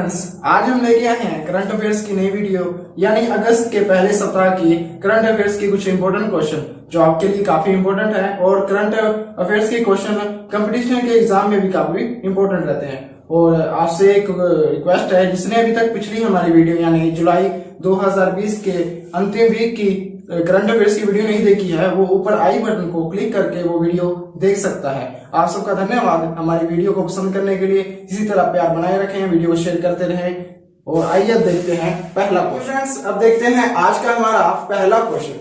Friends, आज हम लेके आए हैं करंट अफेयर्स की नई वीडियो यानी अगस्त के पहले सप्ताह की करंट अफेयर्स की कुछ इंपॉर्टेंट क्वेश्चन जो आपके लिए काफी इंपॉर्टेंट है। और करंट अफेयर्स के क्वेश्चन कंपटीशन के एग्जाम में भी काफी इंपॉर्टेंट रहते हैं। और आपसे एक रिक्वेस्ट है, जिसने अभी तक पिछली हमारी वीडियो यानी जुलाई 2020 के अंतिम वीक की करंट अफेयर्स की वीडियो नहीं देखी है, वो ऊपर आई बटन को क्लिक करके वो वीडियो देख सकता है। आप सबका धन्यवाद हमारी वीडियो को पसंद करने के लिए। इसी तरह प्यार बनाए रखें, वीडियो को शेयर करते रहें। और आइए अब देखते हैं पहला क्वेश्चन। अब देखते हैं आज का हमारा पहला क्वेश्चन।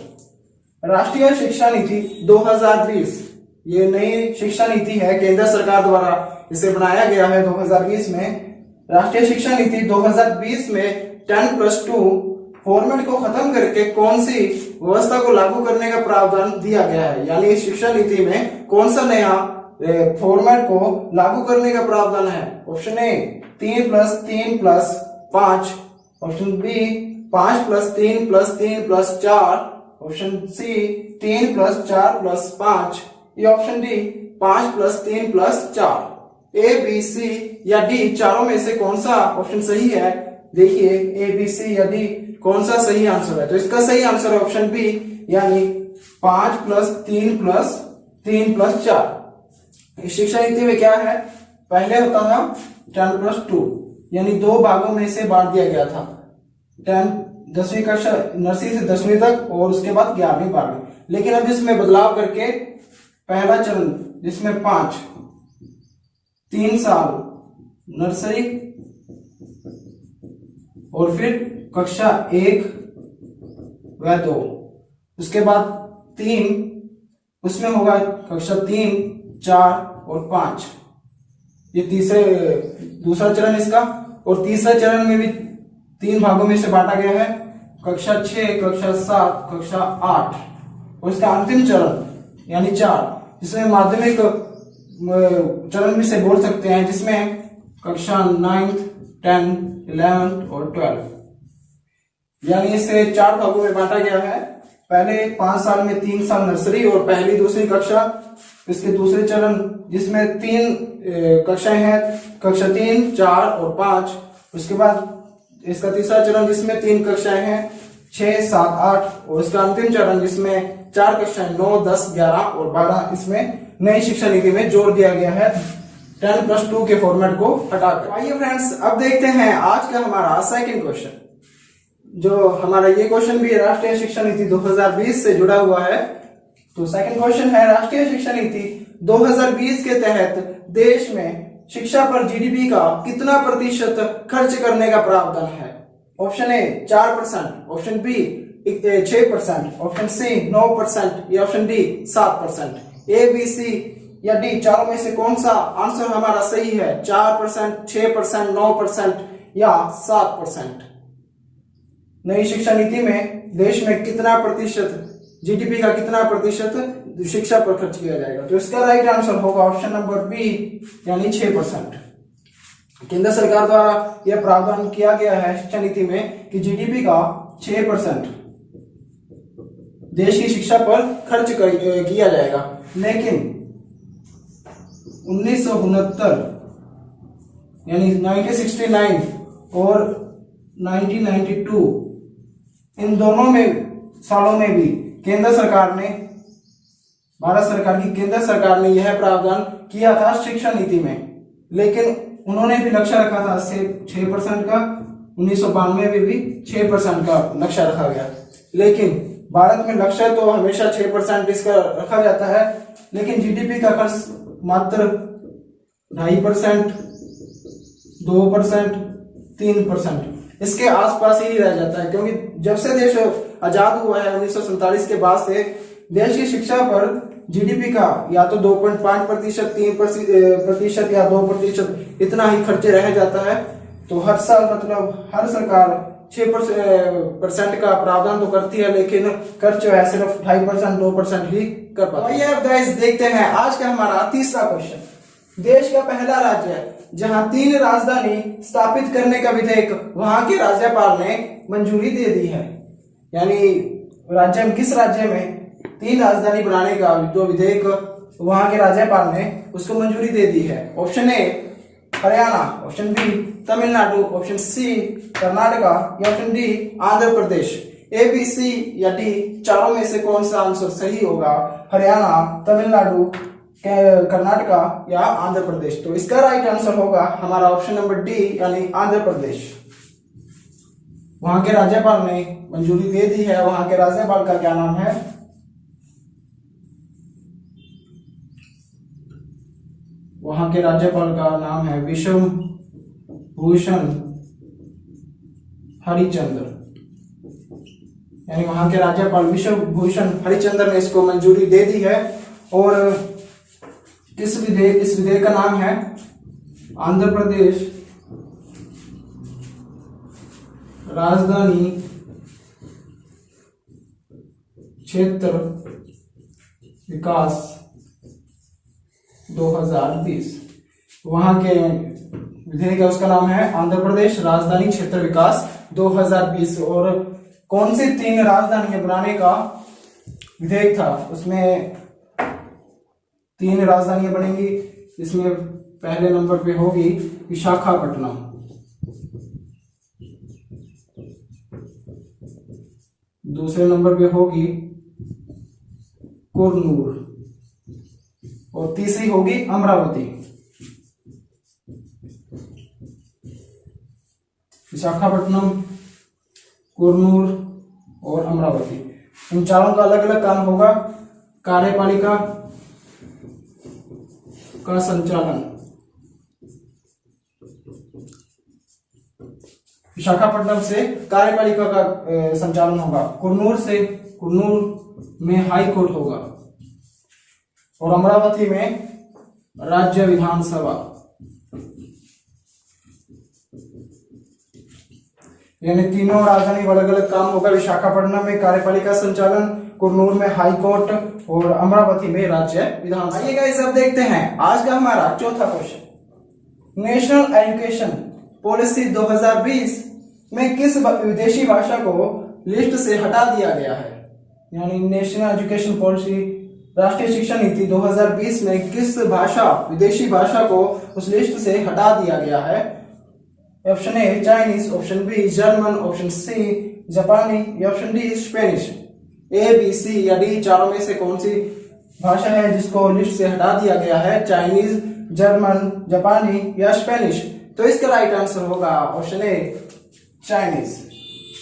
राष्ट्रीय शिक्षा नीति 2020 ये नई शिक्षा नीति है, केंद्र सरकार द्वारा इसे बनाया गया है 2020 में। राष्ट्रीय शिक्षा नीति 2020 में 10+2 फॉर्मेट को खत्म करके कौन सी व्यवस्था को लागू करने का प्रावधान दिया गया है, यानी इस शिक्षा नीति में कौन सा नया फॉर्मेट को लागू करने का प्रावधान है। Option A 3+3+5, option B 5+3+3+4, option C 3+4+5, या option D 5+3+4। A, B, C या डी चारों में से कौन सा ऑप्शन सही है? देखिए ए, बी, सी या डी कौन सा सही आंसर है। तो इसका सही आंसर है ऑप्शन बी, यानी 5+3+3+4। इस शिक्षा नीति में क्या है, पहले होता था 10+2 यानी दो भागों में से बांट दिया गया था। 10वीं कक्षा नर्सरी से 10वीं तक और उसके बाद 11वीं 12वीं। लेकिन अब इसमें बदलाव करके पहला चरण जिसमें 3 साल नर्सरी और फिर कक्षा 1 व 2, उसके बाद 3 उसमें होगा कक्षा 3, 4 और 5। ये दूसरा चरण इसका। और तीसरा चरण में भी 3 भागों में से बांटा गया है, कक्षा 6, कक्षा 7, कक्षा 8। और इसका अंतिम चरण यानी 4 जिसमें माध्यमिक चरण भी से बोल सकते हैं, जिसमें कक्षा 9, 10, 11 और 12 यानी इसे 4 भागों में बांटा गया है। पहले 5 साल में 3 साल नर्सरी और पहली दूसरी कक्षा। इसके दूसरे चरण जिसमें 3 कक्षाएं हैं, कक्षा 3, 4 और 5। उसके बाद इसका तीसरा चरण जिसमें 3 कक्षाएं हैं, 6, 7, 8। और इसका अंतिम चरण जिसमें 4 कक्षाएं 9, 10, 11 और 12 इसमें नई शिक्षा नीति में जोड़ दिया गया है 10+2 के फॉर्मेट को हटाकर। आइए फ्रेंड्स, अब देखते हैं आज का हमारा सेकंड क्वेश्चन। जो हमारा ये क्वेश्चन भी राष्ट्रीय शिक्षा नीति 2020 से जुड़ा हुआ है। तो सेकंड क्वेश्चन है, राष्ट्रीय शिक्षा नीति 2020 के तहत देश में शिक्षा पर जीडीपी का कितना प्रतिशत खर्च करने का प्रावधान है। Option A 4%, option B 6%, option C 9% या option D 7%। A, B, C या डी चारों में से कौन सा आंसर हमारा सही है? 4%, 6%, 9% या 7%। नई शिक्षा नीति में देश में कितना प्रतिशत जीडीपी का कितना प्रतिशत शिक्षा पर खर्च किया जाएगा? तो इसका राइट आंसर होगा ऑप्शन नंबर बी, यानी 6%। केंद्र सरकार द्वारा यह प्रावधान किया गया है शिक्षा नीति में कि जीडीपी का 6% देश की शिक्षा पर खर्च किया जाएगा। लेकिन 1969 यानी 1969 और 1992 इन दोनों में सालों में भी केंद्र सरकार ने, भारत सरकार की केंद्र सरकार ने यह प्रावधान किया था शिक्षा नीति में। लेकिन उन्होंने भी लक्ष्य रखा था 6% का। 1992 में भी 6% का लक्ष्य रखा गया। लेकिन भारत में लक्ष्य तो हमेशा 6% इसका रखा जाता है, लेकिन जीडीपी का खर्च मात्र 2.5%, 2%, 3% इसके आसपास ही रह जाता है। क्योंकि जब से देश आजाद हुआ है 1947 के बाद से देश की शिक्षा पर जीडीपी का या तो 2.5%, 3% या 2% इतना ही खर्चे रह जाता है। तो हर साल मतलब हर सरकार 6% का प्रावधान तो करती है, लेकिन खर्च जो है सिर्फ 2.5%, 2% ही कर पाती है। अब गाइस देखते हैं आज का हमारा तीसरा क्वेश्चन। देश का पहला राज्य जहां 3 राजधानी स्थापित करने का विधेयक वहां के राज्यपाल ने मंजूरी दे दी है, यानी किस राज्य में 3 राजधानी बनाने का जो विधेयक वहां के राज्यपाल ने उसको मंजूरी दे दी है। ऑप्शन ए Haryana, option B Tamil Nadu, option C Karnataka या ऑप्शन डी आंध्र प्रदेश। ए, बी, सी या डी चारों में से कौन सा आंसर सही होगा? हरियाणा, तमिलनाडु, कर्नाटका या आंध्र प्रदेश। तो इसका राइट आंसर होगा हमारा ऑप्शन नंबर डी यानी आंध्र प्रदेश। वहां के राज्यपाल ने मंजूरी दे दी है। वहां के राज्यपाल का क्या नाम है? वहां के राज्यपाल का नाम है विश्व भूषण हरिचंद्र, यानी वहां के राज्यपाल विश्व भूषण हरिचंद्र ने इसको मंजूरी दे दी है। और इस विधेयक का नाम है आंध्र प्रदेश राजधानी क्षेत्र विकास 2020। वहां के विधेयक है उसका नाम है आंध्र प्रदेश राजधानी क्षेत्र विकास 2020। और कौन सी 3 राजधानियां बनाने का विधेयक था? उसमें 3 राजधानियां बनेंगी। इसमें पहले नंबर पे होगी विशाखापट्टनम, दूसरे नंबर पे होगी कुरनूल और तीसरी होगी अमरावती। विशाखापट्टनम, कुरनूल और अमरावती, इन चारों का अलग अलग काम होगा। कार्यपालिका का संचालन विशाखापट्टनम से कार्यपालिका का संचालन होगा। कुरनूल में हाई कोर्ट होगा और अमरावती में राज्य विधानसभा, यानी तीनों राजधानी अलग अलग काम होगा। विशाखापट्टनम में कार्यपालिका संचालन, कुरनूल में हाई कोर्ट और अमरावती में राज्य विधानसभा। आइए गाइस अब देखते हैं आज का हमारा चौथा क्वेश्चन। नेशनल एजुकेशन पॉलिसी 2020 में किस विदेशी भाषा को लिस्ट से हटा दिया गया है? यानी नेशनल एजुकेशन पॉलिसी राष्ट्रीय शिक्षा नीति 2020 में किस विदेशी भाषा को उस लिस्ट से हटा दिया गया है? Option A Chinese, option B German, option C जापानी या option D Spanish. A, B, C या डी चारों में से कौन सी भाषा है जिसको लिस्ट से हटा दिया गया है? चाइनीज, जर्मन, जापानी या स्पेनिश। तो इसका राइट आंसर होगा ऑप्शन ए चाइनीज।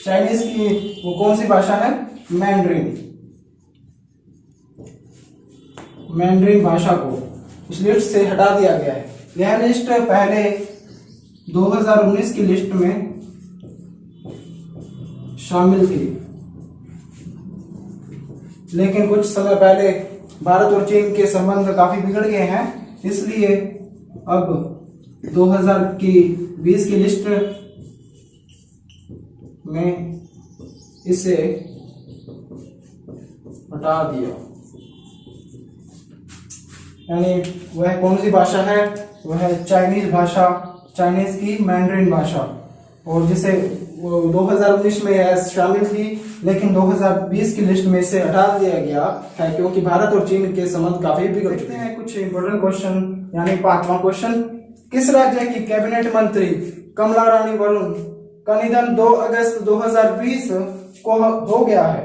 चाइनीज की वो कौन सी भाषा है? मैंड्रिन भाषा को उस लिस्ट से हटा दिया गया है। यह लिस्ट पहले 2019 की लिस्ट में शामिल थी, लेकिन कुछ समय पहले भारत और चीन के संबंध काफी बिगड़ गए हैं, इसलिए अब 2020 की लिस्ट में इसे हटा दिया। यानी वह कौन सी भाषा है? वह चाइनीज भाषा, चाइनीज की मैंड्रिन भाषा, और जिसे 2019 में यह शामिल थी, लेकिन 2020 की लिस्ट में से हटा दिया गया है क्योंकि भारत और चीन के संबंध काफी बिगड़ चुके हैं। कुछ इंपोर्टेंट क्वेश्चन, यानी 5वां क्वेश्चन। किस राज्य की कैबिनेट मंत्री कमला रानी वरुण का निधन 2 अगस्त 2020 को हो गया है?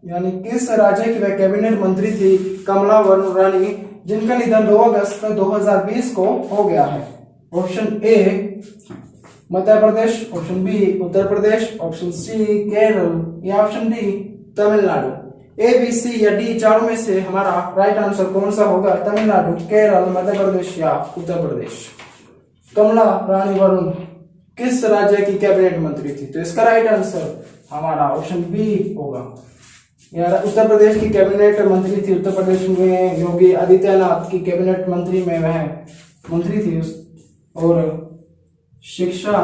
यानी किस राज्य की वह कैबिनेट मंत्री थी कमला वरुण रानी जिनका निधन 2 अगस्त 2020 को हो गया है? Option A Madhya Pradesh, option B Uttar Pradesh, option C Kerala या option D Tamil Nadu. A, B, C या डी चारों में से हमारा राइट आंसर कौन सा होगा? तमिलनाडु, केरल, मध्य प्रदेश या उत्तर प्रदेश। कमला रानी वरुण किस राज्य की कैबिनेट मंत्री थी? तो इसका राइट आंसर हमारा ऑप्शन बी होगा। यार उत्तर प्रदेश की कैबिनेट मंत्री थी। उत्तर प्रदेश में योगी आदित्यनाथ की कैबिनेट मंत्री में वह मंत्री थी और शिक्षा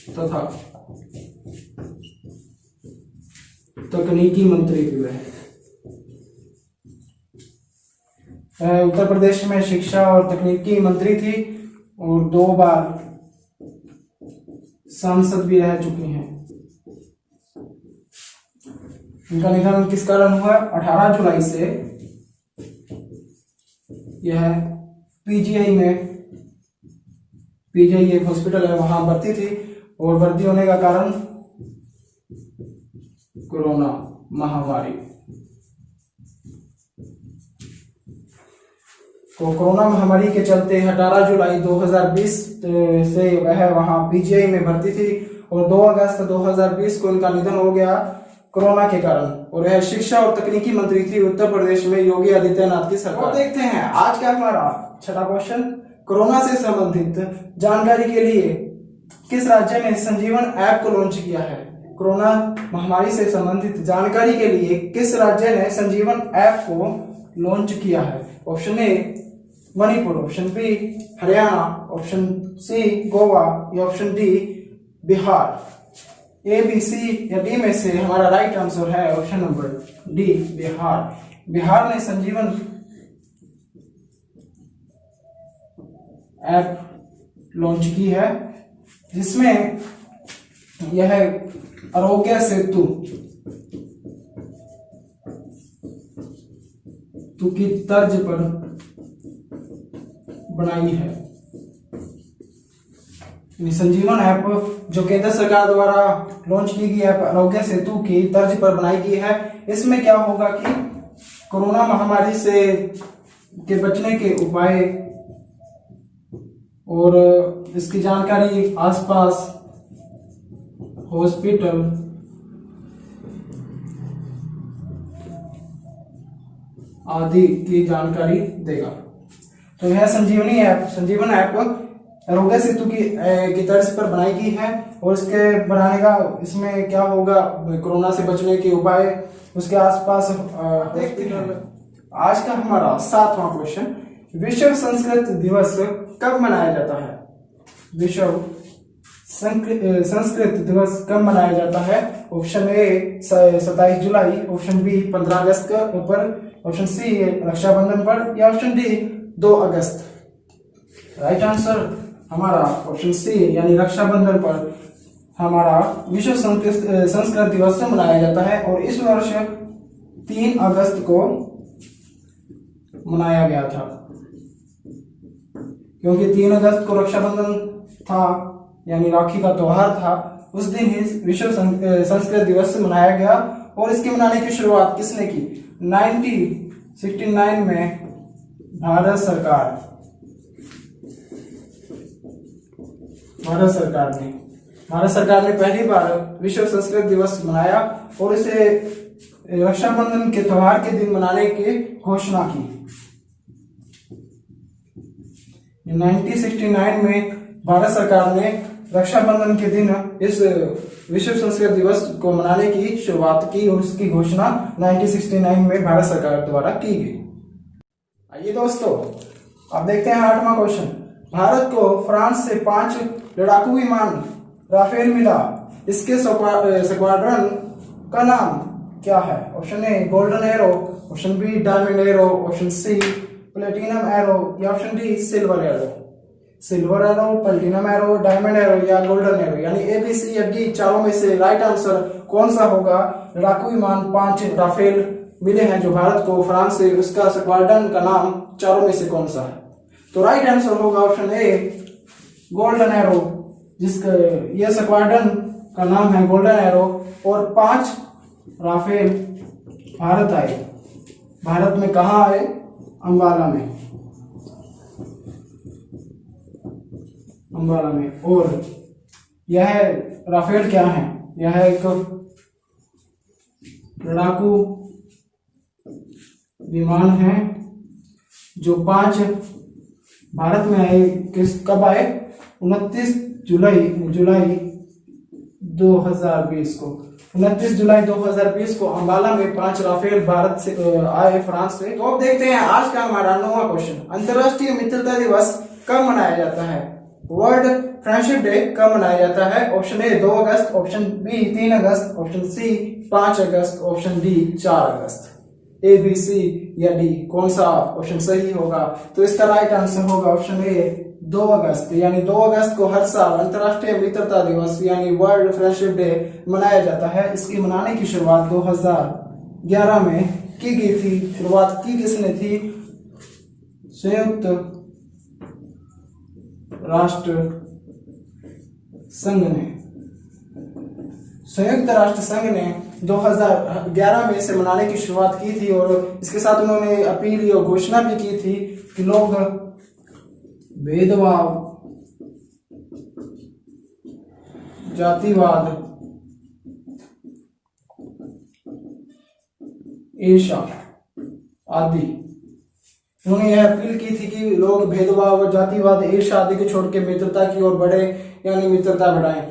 तथा तकनीकी मंत्री थी वह। उत्तर प्रदेश में शिक्षा और तकनीकी मंत्री थी और 2 बार सांसद भी रह चुकी हैं। इनका निधन किस कारण हुआ? 18 जुलाई से यह पीजीआई में पीजीआई एक हॉस्पिटल है, वहां भर्ती थी और भर्ती होने का कारण कोरोना महामारी। तो कोरोना महामारी के चलते 18 जुलाई 2020 से वह वहां पीजीआई में भर्ती थी और 2 अगस्त 2020 को उनका निधन हो गया कोरोना के कारण। और यह शिक्षा और तकनीकी मंत्री थी उत्तर प्रदेश में योगी आदित्यनाथ की सरकार। तो देखते हैं आज का हमारा छठा क्वेश्चन, कोरोना से संबंधित जानकारी के लिए किस राज्य ने संजीवन ऐप को लॉन्च किया है? कोरोना महामारी से संबंधित जानकारी के लिए किस राज्य ने संजीवन ऐप को लॉन्च किया है? Option A Manipur, option B Haryana, option C Goa या option D Bihar. A B C या डी में से हमारा राइट आंसर है option number D Bihar. Bihar ने संजीवन ऐप लॉन्च की है जिसमें यह आरोग्य सेतु की तर्ज पर बनाई है। संजीवन ऐप जो केंद्र सरकार द्वारा लॉन्च की गई है आरोग्य सेतु की तर्ज पर बनाई गई है। इसमें क्या होगा कि कोरोना महामारी से के बचने के उपाय और इसकी जानकारी आसपास हॉस्पिटल आदि की जानकारी देगा। तो यह संजीवन ऐप आरोग्य सेतु की तर्ज पर बनाई गई है और इसके बनाने का इसमें क्या होगा, कोरोना से बचने के उपाय उसके आसपास देखते हैं। आज का हमारा 7वां क्वेश्चन, विश्व संस्कृत दिवस कब मनाया जाता है? विश्व संस्कृत दिवस कब मनाया जाता है? ऑप्शन ए 27 जुलाई, ऑप्शन बी 15 अगस्त पर, ऑप्शन सी रक्षाबंधन पर या ऑप्शन डी 2 अगस्त। राइट आंसर हमारा ऑप्शन सी यानी रक्षाबंधन पर हमारा विश्व संस्कृत दिवस मनाया जाता है और इस वर्ष 3 अगस्त को मनाया गया था क्योंकि 3 अगस्त को रक्षाबंधन था यानी राखी का त्योहार था। उस दिन ही विश्व संस्कृत दिवस मनाया गया और इसके मनाने की शुरुआत किसने की? 1969 में भारत सरकार ने पहली बार विश्व संस्कृत दिवस मनाया और इसे रक्षाबंधन के त्योहार के दिन मनाने की घोषणा की। 1969 में भारत सरकार ने रक्षाबंधन के दिन इस विश्व संस्कृत दिवस को मनाने की शुरुआत की और उसकी घोषणा 1969 में भारत सरकार द्वारा की गई। आइए दोस्तों अब देखते हैं 8वां क्वेश्चन, भारत को फ्रांस से 5 लड़ाकू विमान राफेल मिला, इसके स्क्वाड्रन का नाम क्या है? Option A golden arrow, option B diamond arrow, option C platinum arrow या option D silver arrow. Silver arrow, platinum arrow, diamond arrow या गोल्डन एरो यानी ए बी सी या डी चारों में से राइट आंसर कौन सा होगा? लड़ाकू विमान 5 राफेल मिले हैं जो भारत को फ्रांस से, उसका स्क्वाड्रन का नाम चारों में से कौन सा है? तो राइट आंसर होगा ऑप्शन ए गोल्डन एरो, जिसका यह स्क्वाड्रन का नाम है गोल्डन एरो। और 5 राफेल भारत आए। भारत में कहा आए? अंबाला में। और यह राफेल क्या है? यह एक लड़ाकू विमान है जो 5 भारत में आए। कब आए? 29 जुलाई 2020 को। 29 जुलाई 2020 को अंबाला में 5 राफेल भारत से आए, फ्रांस से। तो अब देखते हैं आज का हमारा 9वां क्वेश्चन, अंतरराष्ट्रीय मित्रता दिवस कब मनाया जाता है? वर्ल्ड फ्रेंडशिप डे कब मनाया जाता है? ऑप्शन ए 2 अगस्त, ऑप्शन बी 3 अगस्त, ऑप्शन सी 5 अगस्त, ऑप्शन डी 4 अगस्त। ए बी सी या डी कौन सा ऑप्शन सही होगा? तो इसका राइट आंसर होगा ऑप्शन ए 2 अगस्त यानी 2 अगस्त को हर साल अंतरराष्ट्रीय मित्रता दिवस यानी वर्ल्ड फ्रेंडशिप डे मनाया जाता है। इसकी मनाने की शुरुआत 2011 में की गई थी। शुरुआत की किसने थी? संयुक्त राष्ट्र संयुक्त राष्ट्र संघ ने 2011 में इसे मनाने की शुरुआत की थी और इसके साथ उन्होंने अपील और घोषणा भी की थी कि लोग भेदभाव, जातिवाद, ईर्ष्या आदि, उन्होंने यह अपील की थी कि लोग भेदभाव, जातिवाद, ईर्ष्या आदि को छोड़ के मित्रता की ओर बढ़े, यानी मित्रता बढ़ाएं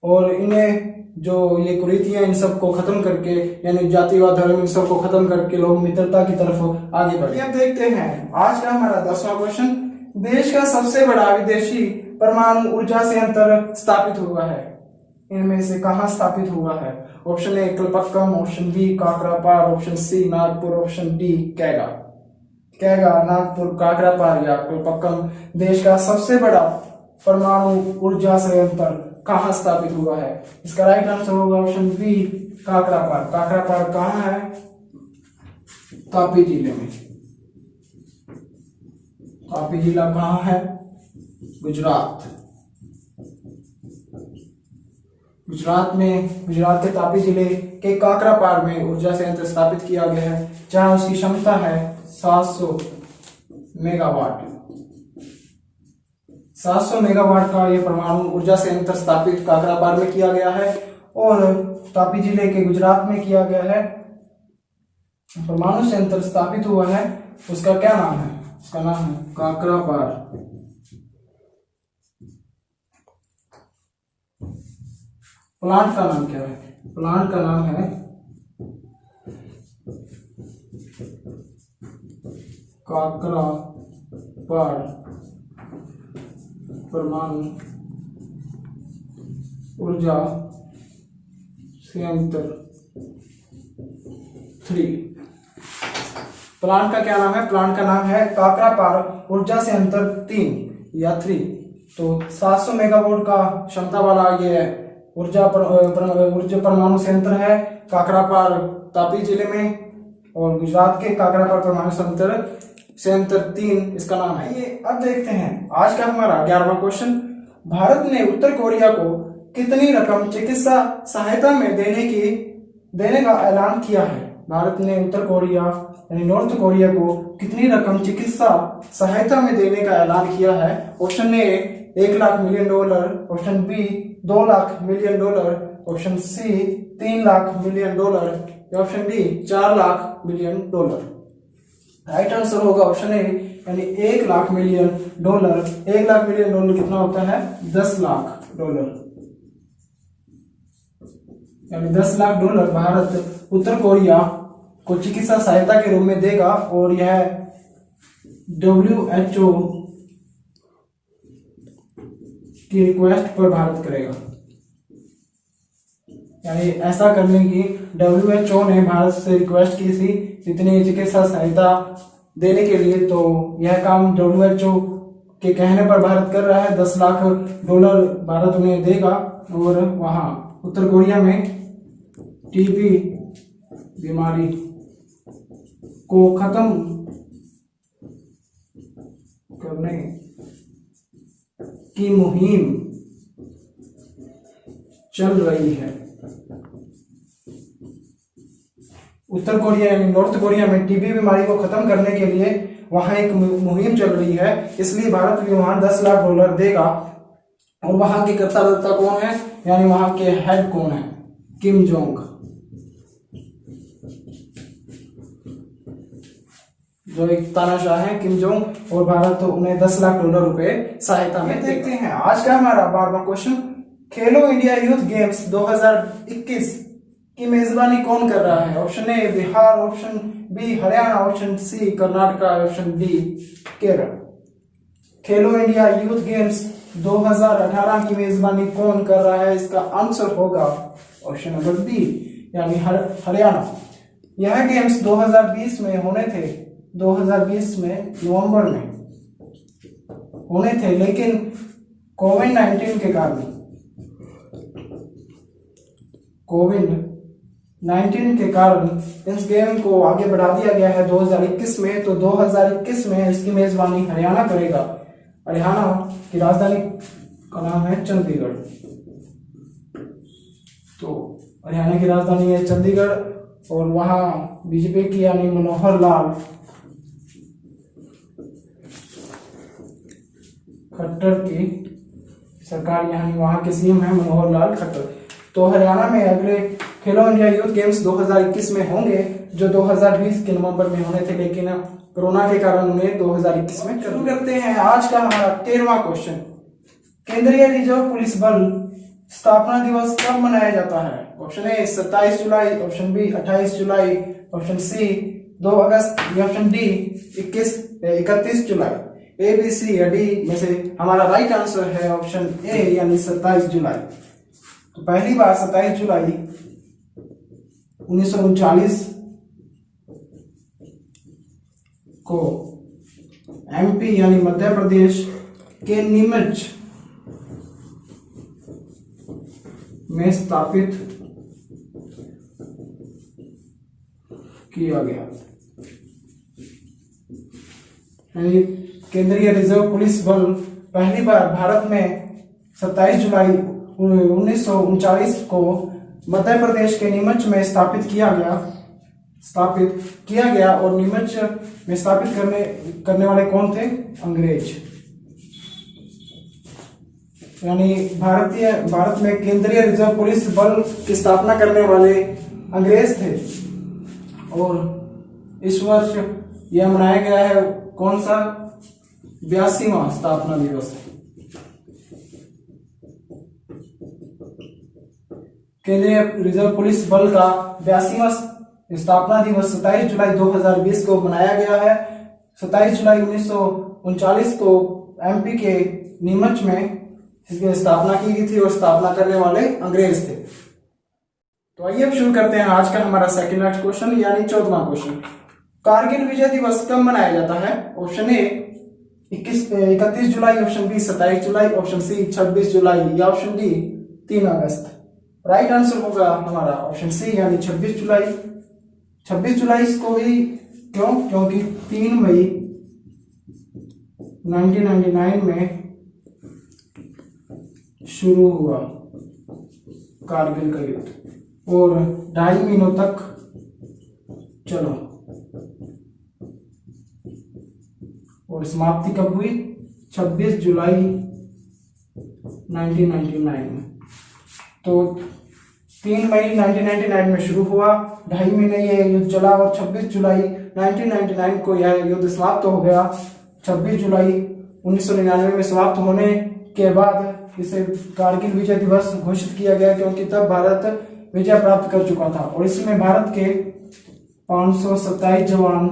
और इन्हें जो ये कुरीतियां इन सब को खत्म करके, यानी जातिवाद, धर्म, इन सब को खत्म करके लोग मित्रता की तरफ आगे बढ़े। अब देखते हैं आज का हमारा 10वां क्वेश्चन। देश का सबसे बड़ा विदेशी परमाणु ऊर्जा संयंत्र स्थापित हुआ है, इनमें से कहाँ स्थापित हुआ है? Option A Kalpakkam, option B Kakrapar, option C Nagpur, option D Kaiga, Nagpur, Kakrapar या कलपक्कम। देश का सबसे बड़ा परमाणु ऊर्जा संयंत्र कहाँ स्थापित हुआ है? इसका राइट आंसर होगा ऑप्शन बी काकरापार। काकरापार कहाँ है? तापी जिले में। तापी जिला कहाँ है? गुजरात। गुजरात के तापी जिले के काकरापार में ऊर्जा संयंत्र स्थापित किया गया है, जहां उसकी क्षमता है 700 मेगावाट। 700 मेगावाट का ये परमाणु ऊर्जा संयंत्र स्थापित काकरापार में किया गया है और तापी जिले के गुजरात में किया गया है। परमाणु संयंत्र स्थापित हुआ है, उसका क्या नाम है? उसका नाम है काकरापार। प्लांट का नाम क्या है? प्लांट का नाम है काकरापार परमाणु ऊर्जा संयंत्र 3। प्लांट का क्या नाम है? प्लांट का नाम है काकरापार ऊर्जा संयंत्र 3 या 3। तो 700 मेगावाट का क्षमता वाला ये ऊर्जा परमाणु संयंत्र है काकरापार तापी जिले में और गुजरात के काकरापार परमाणु संयंत्र 3 इसका नाम है। ये अब देखते हैं आज का हमारा 11वां क्वेश्चन। भारत ने उत्तर कोरिया को कितनी रकम चिकित्सा सहायता में देने का ऐलान किया है? भारत ने उत्तर कोरिया यानी नॉर्थ कोरिया को कितनी रकम चिकित्सा सहायता में देने का ऐलान किया है? Option A $1 million, option B $2 million, option C $3 million या option D $4 million. Right answer होगा ऑप्शन ए यानी $1 मिलियन। $1 मिलियन कितना होता है? $10 लाख। यानी $10 लाख भारत उत्तर कोरिया को चिकित्सा सहायता के रूप में देगा और यह WHO की रिक्वेस्ट पर भारत करेगा। यानी ऐसा करने की WHO ने भारत से रिक्वेस्ट की थी इतनी चिकित्सा सहायता देने के लिए, तो यह काम WHO के कहने पर भारत कर रहा है। $10 लाख भारत उन्हें देगा और वहां उत्तर कोरिया में टीबी बीमारी को खत्म करने की मुहिम चल रही है। उत्तर कोरिया यानी नॉर्थ कोरिया में टीबी बीमारी को खत्म करने के लिए वहां एक मुहिम चल रही है, इसलिए भारत भी वहां $10 लाख देगा। और वहां के कर्ता धर्ता कौन है, यानी वहां के हेड कौन है? किम जोंग, जो एक तानाशाह है किम जोंग, और भारत तो उन्हें $10 लाख सहायता में। देखते हैं आज का हमारा 12वां question. Khelo India youth games 2021 की मेजबानी कौन कर रहा है? Option A Bihar, option B Haryana, option C Karnataka, option D Kerala. Khelo India youth games 2018 की मेजबानी कौन कर रहा है? इसका आंसर होगा ऑप्शन नंबर बी यानी हरियाणा। यह गेम्स 2020 में होने थे, 2020 में नवंबर में होने थे, लेकिन कोविड-19 के कारण इस गेम को आगे बढ़ा दिया गया है 2021 में। तो 2021 में इसकी मेजबानी हरियाणा करेगा। हरियाणा की राजधानी का नाम है चंडीगढ़। हरियाणा की राजधानी है चंडीगढ़ और वहाँ बीजेपी की यानी मनोहर लाल खट्टर की सरकार, यानी वहाँ के सीएम है मनोहर लाल खट्टर। तो हरियाणा में अगले खेलो इंडिया यूथ गेम्स 2021 में होंगे, जो 2020 के नवंबर में होने थे, लेकिन कोरोना के कारण उन्हें 2021 में शुरू करते हैं। आज का हमारा 13वां क्वेश्चन, केंद्रीय रिजर्व पुलिस बल स्थापना दिवस कब मनाया जाता है? ऑप्शन ए 27 जुलाई, ऑप्शन बी 28 जुलाई, ऑप्शन सी 2 अगस्त, ऑप्शन डी 31 जुलाई। ए बी सी या डी में से हमारा राइट आंसर है ऑप्शन ए यानी 27 जुलाई। तो पहली बार 27 जुलाई 1939 को एमपी यानी मध्य प्रदेश के नीमच में स्थापित किया गया। यानी केंद्रीय रिजर्व पुलिस बल पहली बार भारत में 27 जुलाई 1939 को मध्य प्रदेश के नीमच में स्थापित किया गया और नीमच में स्थापित करने वाले कौन थे? अंग्रेज। यानी भारत में केंद्रीय रिजर्व पुलिस बल की स्थापना करने वाले अंग्रेज थे और इस वर्ष यह मनाया गया है कौन सा? 82वां स्थापना दिवस। केंद्रीय रिजर्व पुलिस बल का 82वां स्थापना दिवस 27 जुलाई 2020 को मनाया गया है। 27 जुलाई 1939 को एमपी के नीमच में इसकी स्थापना की गई थी और स्थापना करने वाले अंग्रेज थे। तो आइए अब शुरू करते हैं आज का हमारा सेकंड लास्ट क्वेश्चन यानी 14वां क्वेश्चन, कारगिल विजय दिवस कब मनाया जाता है? ऑप्शन ए 31 जुलाई, ऑप्शन बी 27 जुलाई, ऑप्शन सी 26 जुलाई या ऑप्शन डी 3 अगस्त। राइट आंसर होगा हमारा ऑप्शन सी यानी 26 जुलाई। 26 जुलाई इसको भी क्योंकि 3 मई 1999 में शुरू हुआ कारगिल का युद्ध और 2.5 महीनों तक चला और समाप्ति कब हुई? 26 जुलाई 1999 में। तो 3 मई 1999 में शुरू हुआ, 2.5 महीने ये युद्ध चला और 26 जुलाई 1999 को यह युद्ध समाप्त हो गया। 26 जुलाई 1999 में समाप्त होने के बाद इसे कारगिल विजय दिवस घोषित किया गया, क्योंकि तब भारत विजय प्राप्त कर चुका था और इसमें भारत के 527 जवान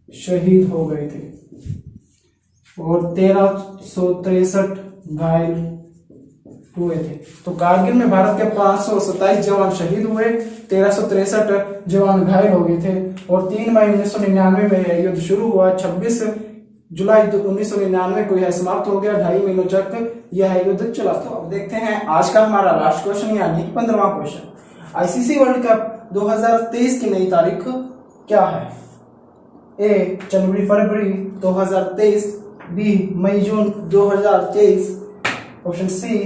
शहीद हो गए थे और 1363 घायल हुए थे। तो कारगिल में भारत के 527 जवान शहीद हुए, 1363 जवान घायल हो गए थे और 3 मई 1999 में यह युद्ध शुरू हुआ। 26 जुलाई 1999 को यह समाप्त हो गया। 2.5 महीनों तक यह युद्ध चला था। अब देखते हैं आज का हमारा लास्ट क्वेश्चन यानी 15वां क्वेश्चन, आईसीसी वर्ल्ड कप 2023 की नई तारीख क्या है? ए जनवरी फरवरी 2023, बी मई जून 2023, ऑप्शन सी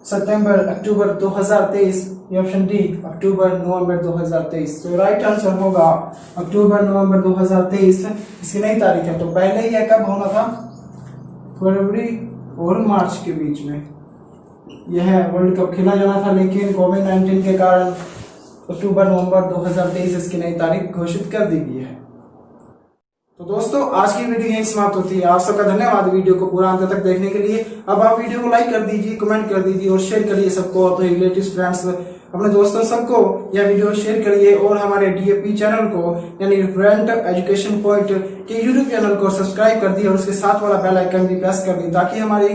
सितंबर अक्टूबर 2023 या ऑप्शन डी अक्टूबर नवंबर 2023। तो राइट आंसर होगा अक्टूबर नवंबर 2023 इसकी नई तारीख है। तो पहले यह कब होना था? फरवरी और मार्च के बीच में यह वर्ल्ड कप खेला जाना था, लेकिन कोविड-19 के कारण अक्टूबर नवंबर 2023 इसकी नई तारीख घोषित कर दी गई है। तो दोस्तों आज की वीडियो यहीं समाप्त होती है। आप सबका धन्यवाद वीडियो को पूरा अंत तक देखने के लिए। अब आप वीडियो को लाइक कर दीजिए, कमेंट कर दीजिए और शेयर करिए सबको, अपने रिलेटिव्स, फ्रेंड्स, अपने दोस्तों सबको यह वीडियो शेयर करिए और हमारे डीएपी चैनल को यानी डिफरेंट एजुकेशन पॉइंट के यूट्यूब चैनल को सब्सक्राइब कर दिए और उसके साथ वाला बेल आइकन भी प्रेस कर दी, ताकि हमारी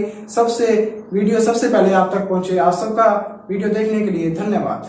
वीडियो सबसे पहले आप तक पहुंचे। आप सबका वीडियो देखने के लिए धन्यवाद।